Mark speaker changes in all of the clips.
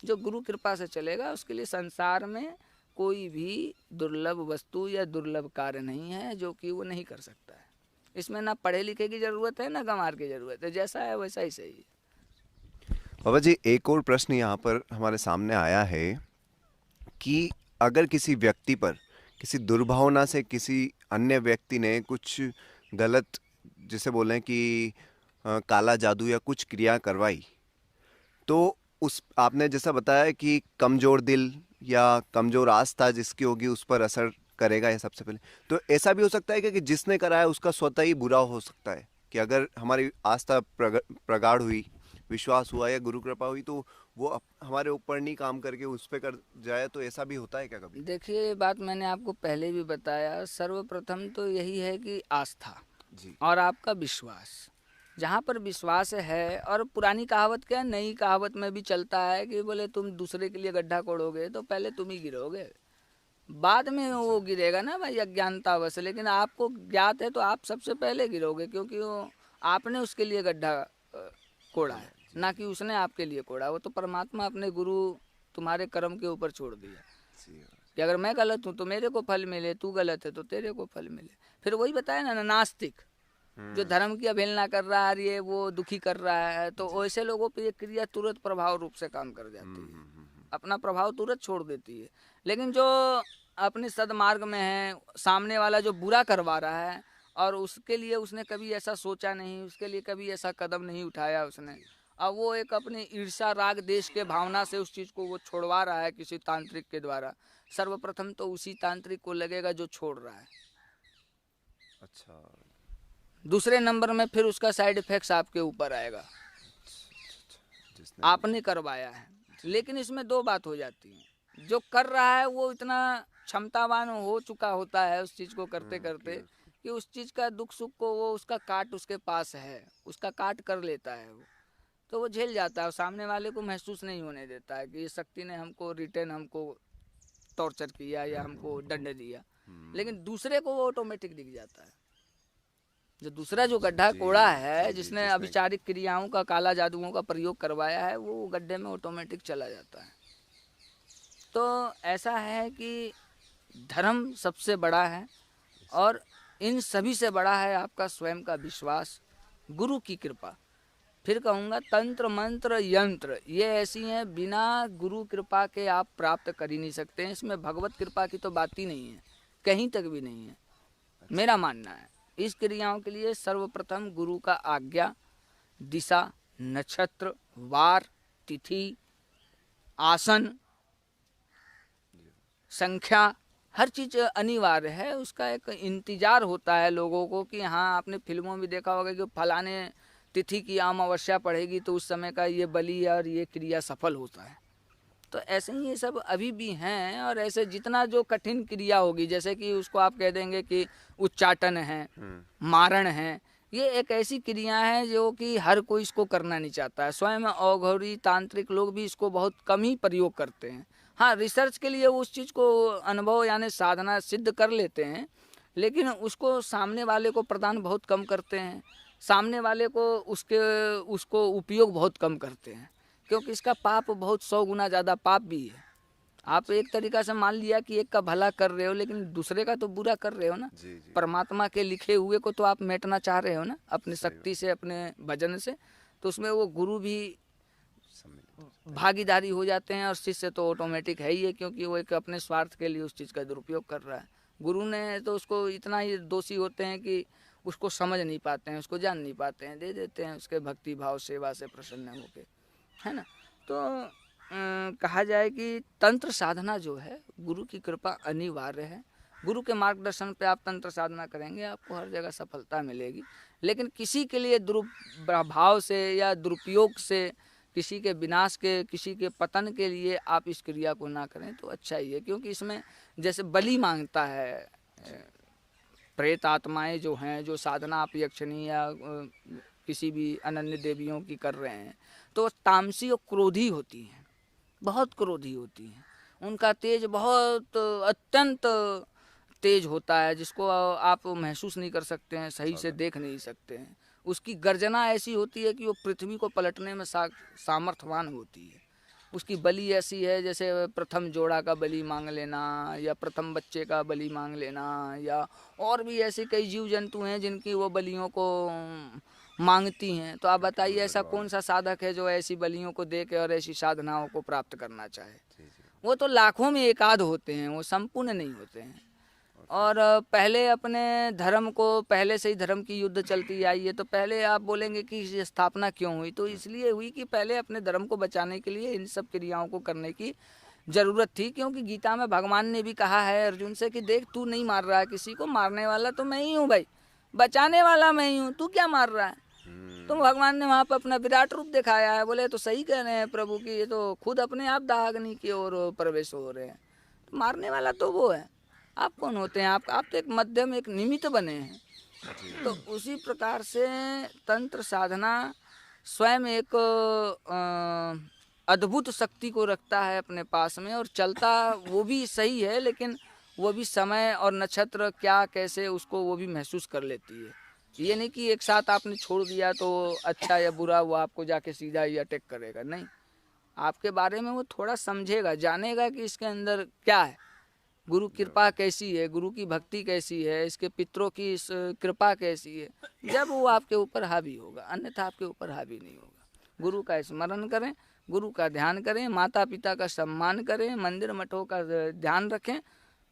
Speaker 1: जो गुरु कृपा से चलेगा उसके लिए संसार में कोई भी दुर्लभ वस्तु या दुर्लभ कार्य नहीं है जो कि वो नहीं कर सकता है। इसमें ना पढ़े लिखे की जरूरत है ना गंवार की जरूरत है, जैसा है वैसा ही सही है।
Speaker 2: बाबा जी, एक और प्रश्न यहाँ पर हमारे सामने आया है कि अगर किसी व्यक्ति पर किसी दुर्भावना से किसी अन्य व्यक्ति ने कुछ गलत, जिसे बोलें कि काला जादू या कुछ क्रिया करवाई, तो उस आपने जैसा बताया कि कमजोर दिल या कमजोर आस्था जिसकी होगी उस पर असर करेगा, ये सबसे पहले। तो ऐसा भी हो सकता है कि जिसने कराया उसका स्वतः ही बुरा हो सकता है, कि अगर हमारी आस्था प्रगाढ़ हुई, विश्वास हुआ या गुरु कृपा हुई, तो वो हमारे ऊपर नहीं काम करके उस पे कर जाए, तो ऐसा भी होता है क्या कभी?
Speaker 1: देखिए ये बात मैंने आपको पहले भी बताया, सर्वप्रथम तो यही है कि आस्था
Speaker 2: जी।
Speaker 1: और आपका विश्वास। जहाँ पर विश्वास है, और पुरानी कहावत क्या है, नई कहावत में भी चलता है कि बोले तुम दूसरे के लिए गड्ढा कोड़ोगे तो पहले तुम ही गिरोगे, बाद में
Speaker 2: जी।
Speaker 1: वो गिरेगा ना भाई अज्ञानतावश, लेकिन आपको ज्ञात है तो आप सबसे पहले गिरोगे, क्योंकि वो आपने उसके लिए गड्ढा कोड़ा
Speaker 2: कोड़ा
Speaker 1: है,
Speaker 2: है, जी
Speaker 1: ना
Speaker 2: जी।
Speaker 1: कि उसने आपके लिए कोड़ा। वो तो परमात्मा अपने गुरु तुम्हारे कर्म के ऊपर छोड़ दिया
Speaker 2: जी।
Speaker 1: कि अगर मैं गलत हूँ तो मेरे को फल मिले, तू गलत है तो तेरे को फल मिले। फिर वही बताया ना, नास्तिक जो
Speaker 2: हम्म।
Speaker 1: धर्म की अवहेलना कर रहा है, ये वो दुखी कर रहा है, तो
Speaker 2: जी।
Speaker 1: वैसे लोगों पे ये क्रिया तुरंत प्रभाव रूप से काम कर जाती है, अपना प्रभाव तुरंत छोड़ देती है। लेकिन जो अपने सदमार्ग में है, सामने वाला जो बुरा करवा रहा है और उसके लिए उसने कभी ऐसा सोचा नहीं, उसके लिए कभी ऐसा कदम नहीं उठाया उसने, अब वो एक अपनी ईर्षा राग देश के भावना से उस चीज़ को वो छोड़वा रहा है किसी तांत्रिक के द्वारा, सर्वप्रथम तो उसी तांत्रिक को लगेगा जो छोड़ रहा है।
Speaker 2: अच्छा।
Speaker 1: दूसरे नंबर में फिर उसका साइड इफेक्ट्स आपके ऊपर आएगा,
Speaker 2: जिसने भी।
Speaker 1: आपने करवाया है।
Speaker 2: जी।
Speaker 1: लेकिन इसमें दो बात हो जाती है, जो कर रहा है वो इतना क्षमतावान हो चुका होता है उस चीज़ को करते
Speaker 2: कि
Speaker 1: करते,
Speaker 2: उसको।
Speaker 1: कि उस चीज़ का दुख सुख को वो उसका काट उसके पास है, उसका काट कर लेता है वो, तो वो झेल जाता है और सामने वाले को महसूस नहीं होने देता है कि ये शक्ति ने हमको रिटर्न हमको टॉर्चर किया या हमको दंड दिया।
Speaker 2: हम्म।
Speaker 1: लेकिन दूसरे को वो ऑटोमेटिक दिख जाता है, जो दूसरा जो गड्ढा
Speaker 2: जी
Speaker 1: कोड़ा है,
Speaker 2: जी जी,
Speaker 1: जिसने
Speaker 2: जिसने।
Speaker 1: अभिचारिक क्रियाओं का काला जादुओं का प्रयोग करवाया है, वो गड्ढे में ऑटोमेटिक चला जाता है। तो ऐसा है कि धर्म सबसे बड़ा है, और इन सभी से बड़ा है आपका स्वयं का विश्वास, गुरु की कृपा। फिर कहूँगा तंत्र मंत्र यंत्र ये ऐसी हैं, बिना गुरु कृपा के आप प्राप्त कर ही नहीं सकते हैं। इसमें भगवत कृपा की तो बात ही नहीं है, कहीं तक भी नहीं है,
Speaker 2: अच्छा।
Speaker 1: मेरा मानना है। इस क्रियाओं के लिए सर्वप्रथम गुरु का आज्ञा, दिशा, नक्षत्र, वार, तिथि, आसन, संख्या, हर चीज़ अनिवार्य है। उसका एक इंतजार होता है लोगों को कि हाँ, आपने फिल्मों में देखा होगा कि फलाने तिथि की अमावस्या पड़ेगी तो उस समय का ये बलि और ये क्रिया सफल होता है। तो ऐसे ही ये सब अभी भी हैं, और ऐसे जितना जो कठिन क्रिया होगी, जैसे कि उसको आप कह देंगे कि उच्चाटन है,
Speaker 2: हम्म।
Speaker 1: मारण है, ये एक ऐसी क्रिया है जो कि हर कोई इसको करना नहीं चाहता है। स्वयं अघोरी तांत्रिक लोग भी इसको बहुत कम ही प्रयोग करते हैं। हाँ, रिसर्च के लिए उस चीज़ को अनुभव यानी साधना सिद्ध कर लेते हैं, लेकिन उसको सामने वाले को प्रदान बहुत कम करते हैं, सामने वाले को उसको उपयोग बहुत कम करते हैं, क्योंकि इसका पाप बहुत 100 गुना ज़्यादा पाप भी है। आप एक तरीका से मान लिया कि एक का भला कर रहे हो, लेकिन दूसरे का तो बुरा कर रहे हो ना।
Speaker 2: जी जी।
Speaker 1: परमात्मा के लिखे हुए को तो आप मेटना चाह रहे हो ना, अपनी
Speaker 2: सही
Speaker 1: शक्ति
Speaker 2: बात।
Speaker 1: से, अपने भजन से। तो उसमें वो गुरु भी
Speaker 2: सम्मिलित हो जाता है।
Speaker 1: भागीदारी हो जाते हैं, और शिष्य तो ऑटोमेटिक है ही है, क्योंकि वो एक अपने स्वार्थ के लिए उस चीज़ का दुरुपयोग कर रहा है। गुरु ने तो उसको इतना ही दोषी होते हैं कि उसको समझ नहीं पाते हैं, उसको जान नहीं पाते हैं, दे देते हैं उसके भक्ति भाव सेवा से प्रसन्न होके, है ना। तो कहा जाए कि तंत्र साधना जो है, गुरु की कृपा अनिवार्य है। गुरु के मार्गदर्शन पे आप तंत्र साधना करेंगे, आपको हर जगह सफलता मिलेगी। लेकिन किसी के लिए दुरुप्रभाव से या दुरुपयोग से, किसी के विनाश के, किसी के पतन के लिए आप इस क्रिया को ना करें तो अच्छा ही है, क्योंकि इसमें जैसे बलि मांगता है प्रेत आत्माएं जो हैं, जो साधना आप यक्षिणी या किसी भी अनन्य देवियों की कर रहे हैं, तो तामसी और क्रोधी होती हैं, बहुत क्रोधी होती हैं। उनका तेज बहुत अत्यंत तेज होता है, जिसको आप महसूस नहीं कर सकते हैं, सही से
Speaker 2: स्वागत।
Speaker 1: देख नहीं सकते हैं। उसकी गर्जना ऐसी होती है कि वो पृथ्वी को पलटने में सामर्थ्यवान होती है। उसकी बलि ऐसी है जैसे प्रथम जोड़ा का बलि मांग लेना, या प्रथम बच्चे का बलि मांग लेना, या और भी ऐसे कई जीव जंतु हैं जिनकी वो बलियों को मांगती हैं। तो आप बताइए ऐसा कौन सा साधक है जो ऐसी बलियों को दे के और ऐसी साधनाओं को प्राप्त करना चाहे। वो तो लाखों में एक आध होते हैं, वो संपूर्ण नहीं होते हैं। और पहले अपने धर्म को, पहले से ही धर्म की युद्ध चलती आई है, तो पहले आप बोलेंगे कि इसकी स्थापना क्यों हुई, तो इसलिए हुई कि पहले अपने धर्म को बचाने के लिए इन सब क्रियाओं को करने की जरूरत थी। क्योंकि गीता में भगवान ने भी कहा है अर्जुन से कि देख तू नहीं मार रहा है किसी को, मारने वाला तो मैं ही हूँ भाई, बचाने वाला मैं ही हूँ, तू क्या मार रहा है। तो भगवान ने वहाँ पर अपना विराट रूप दिखाया है। बोले तो सही कह रहे हैं प्रभु की, ये तो खुद अपने आप दाहग्नि की ओर प्रवेश हो रहे हैं, तो मारने वाला तो वो है, आप कौन होते हैं। आप तो एक मध्यम, एक निमित्त बने हैं। तो उसी प्रकार से तंत्र साधना स्वयं एक अद्भुत शक्ति को रखता है अपने पास में, और चलता वो भी सही है, लेकिन वो भी समय और नक्षत्र क्या कैसे उसको वो भी महसूस कर लेती है। ये नहीं कि एक साथ आपने छोड़ दिया तो अच्छा या बुरा वो आपको जाके सीधा ही अटैक करेगा, नहीं। आपके बारे में वो थोड़ा समझेगा, जानेगा कि इसके अंदर क्या है, गुरु कृपा कैसी है, गुरु की भक्ति कैसी है, इसके पितरों की इस कृपा कैसी है, जब वो आपके ऊपर हावी होगा, अन्यथा आपके ऊपर हावी नहीं होगा। गुरु का स्मरण करें, गुरु का ध्यान करें, माता पिता का सम्मान करें, मंदिर मठों का ध्यान रखें।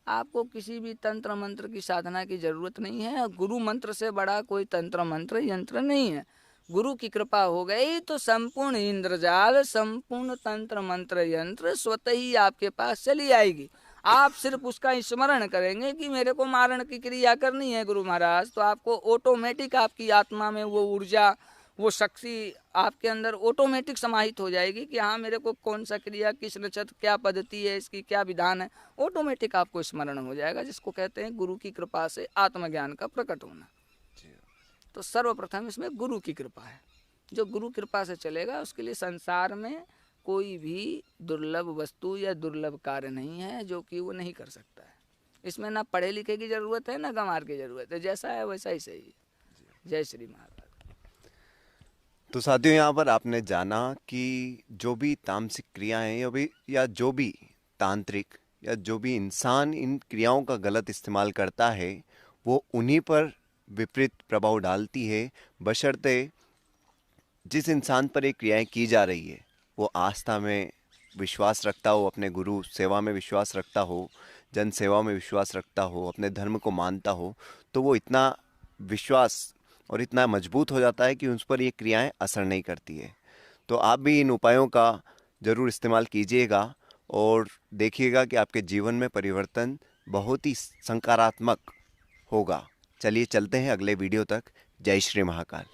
Speaker 1: आपको किसी भी तंत्र मंत्र की साधना की जरूरत नहीं है। गुरु मंत्र से बड़ा कोई तंत्र मंत्र यंत्र नहीं है। गुरु की कृपा हो गई तो संपूर्ण इंद्रजाल, संपूर्ण तंत्र मंत्र यंत्र स्वतः ही आपके पास चली आएगी। आप सिर्फ उसका स्मरण करेंगे कि मेरे को मारण की क्रिया करनी है गुरु महाराज, तो आपको ऑटोमेटिक आपकी आत्मा में वो ऊर्जा, वो शक्ति आपके अंदर ऑटोमेटिक समाहित हो जाएगी कि हाँ मेरे को कौन सा क्रिया, किस नक्षत्र, क्या पद्धति है, इसकी क्या विधान है, ऑटोमेटिक आपको स्मरण हो जाएगा, जिसको कहते हैं गुरु की कृपा से आत्मज्ञान का प्रकट होना। तो सर्वप्रथम इसमें गुरु की कृपा है। जो गुरु कृपा से चलेगा उसके लिए संसार में कोई भी दुर्लभ वस्तु या दुर्लभ कार्य नहीं है जो कि वो नहीं कर सकता है। इसमें ना पढ़े लिखे की जरूरत है, ना गंवार की जरूरत है, जैसा है वैसा ही सही है। जय श्री महाराज।
Speaker 2: तो साथियों, यहाँ पर आपने जाना कि जो भी तामसिक क्रियाएं या जो भी तांत्रिक या जो भी इंसान इन क्रियाओं का गलत इस्तेमाल करता है वो उन्हीं पर विपरीत प्रभाव डालती है, बशर्ते जिस इंसान पर ये क्रियाएं की जा रही है वो आस्था में विश्वास रखता हो, अपने गुरु सेवा में विश्वास रखता हो, जन सेवा में विश्वास रखता हो, अपने धर्म को मानता हो, तो वो इतना विश्वास और इतना मजबूत हो जाता है कि उस पर ये क्रियाएं असर नहीं करती है। तो आप भी इन उपायों का ज़रूर इस्तेमाल कीजिएगा और देखिएगा कि आपके जीवन में परिवर्तन बहुत ही सकारात्मक होगा। चलिए चलते हैं अगले वीडियो तक। जय श्री महाकाल।